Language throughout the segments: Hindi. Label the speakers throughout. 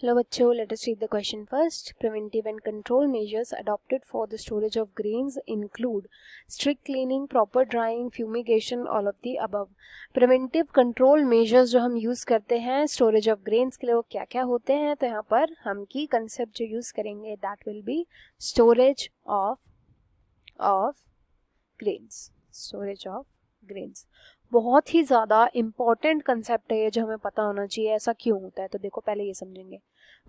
Speaker 1: Hello बच्चों, let us read the question first. Preventive and control measures adopted for the storage of grains include strict cleaning, proper drying, fumigation, all of the above. Preventive control measures जो हम यूज करते हैं storage of grains के लिए वो क्या क्या होते हैं, तो यहाँ पर हम की concept जो यूज करेंगे that will be storage of grains. Storage of grains बहुत ही ज़्यादा इम्पॉर्टेंट कंसेप्ट है ये, जो हमें पता होना चाहिए. ऐसा क्यों होता है, तो देखो पहले ये समझेंगे.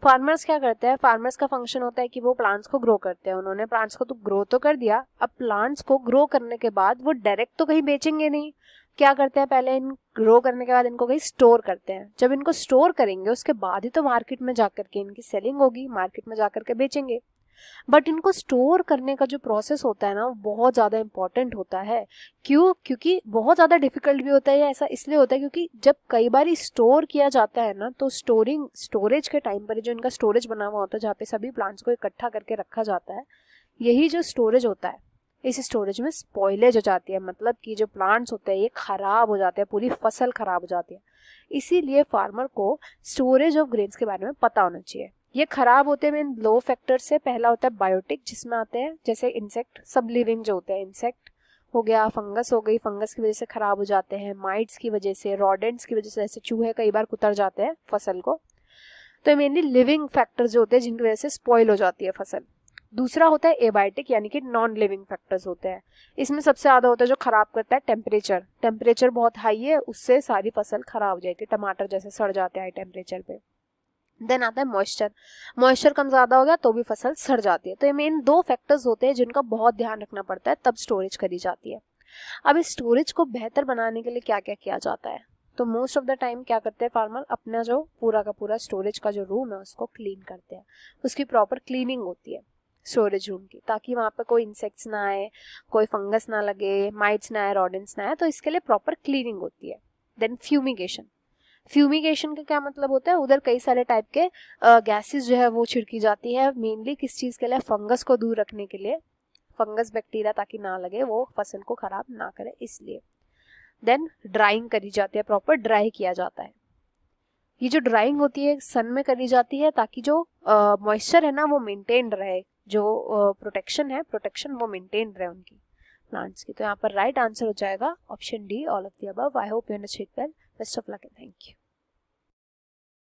Speaker 1: फार्मर्स क्या करते हैं, फार्मर्स का फंक्शन होता है कि वो प्लांट्स को ग्रो करते हैं. उन्होंने प्लांट्स को तो ग्रो तो कर दिया, अब प्लांट्स को ग्रो करने के बाद वो डायरेक्ट तो कहीं बेचेंगे नहीं. क्या करते हैं, पहले इन ग्रो करने के बाद इनको कहीं स्टोर करते हैं. जब इनको स्टोर करेंगे उसके बाद ही तो मार्केट में जाकर के इनकी सेलिंग होगी, मार्केट में जाकर के बेचेंगे. बट इनको स्टोर करने का जो प्रोसेस होता है ना, वो बहुत ज़्यादा इंपॉर्टेंट होता है. क्यों? क्योंकि बहुत ज़्यादा डिफिकल्ट भी होता है. ऐसा इसलिए होता है क्योंकि जब कई बार स्टोर किया जाता है ना, तो स्टोरेज के टाइम पर जो इनका स्टोरेज बना हुआ होता है, जहाँ पे सभी प्लांट्स को इकट्ठा करके रखा जाता है, यही जो स्टोरेज होता है, इस स्टोरेज में स्पॉइलेज हो जाती है. मतलब कि जो प्लांट्स होते हैं ये खराब हो जाते हैं, पूरी फसल खराब हो जाती है. इसीलिए फार्मर को स्टोरेज ऑफ ग्रेन्स के बारे में पता होना चाहिए. ये खराब होते हैं इन लो फैक्टर्स से. पहला होता है बायोटिक, जिसमें आते हैं जैसे इंसेक्ट, सब लिविंग जो होते हैं, इंसेक्ट हो गया, फंगस हो गई, फंगस की वजह से खराब हो जाते हैं, माइट्स की वजह से, रॉडेंट्स की वजह से, ऐसे चूहे कई बार कुतर जाते हैं फसल को. तो मेनली लिविंग फैक्टर्स जो होते हैं जिनकी वजह से स्पॉइल हो जाती है फसल. दूसरा होता है एबायोटिक, यानी कि नॉन लिविंग फैक्टर्स होते हैं. इसमें सबसे ज्यादा होता है जो खराब करता है टेम्परेचर. टेम्परेचर बहुत हाई है, उससे सारी फसल खराब हो जाएगी. टमाटर जैसे सड़ जाते हैं हाई टेम्परेचर पे. देन आता है मॉइस्चर. मॉइस्चर कम ज़्यादा हो गया तो भी फसल सड़ जाती है. तो ये मेन दो फैक्टर्स होते हैं जिनका बहुत ध्यान रखना पड़ता है, तब स्टोरेज करी जाती है. अब इस स्टोरेज को बेहतर बनाने के लिए क्या क्या किया जाता है, तो मोस्ट ऑफ द टाइम क्या करते हैं फार्मर, अपना जो पूरा का पूरा स्टोरेज का जो रूम है उसको क्लीन करते हैं. उसकी प्रॉपर क्लीनिंग होती है स्टोरेज रूम की, ताकि वहाँ पर कोई इंसेक्ट्स ना आए, कोई फंगस ना लगे, माइट्स ना आए, रॉडेंट्स ना आए. तो इसके लिए प्रॉपर क्लीनिंग होती है. Then fumigation. फ्यूमिगेशन का क्या मतलब होता है, उधर कई सारे टाइप के गैसेस जो है वो छिड़की जाती है. मेनली किस चीज़ के लिए, फंगस को दूर रखने के लिए, फंगस बैक्टीरिया ताकि ना लगे, वो फसल को खराब ना करे इसलिए. देन ड्राइंग करी जाती है, प्रॉपर ड्राई किया जाता है. ये जो ड्राइंग होती है सन में करी जाती है, ताकि जो मॉइस्चर है ना वो मेंटेन रहे, जो प्रोटेक्शन वो मेंटेन रहे उनकी प्लांट्स की. तो यहाँ पर राइट आंसर हो जाएगा option D, all of the above. I hope you understood well. Best of luck and thank you.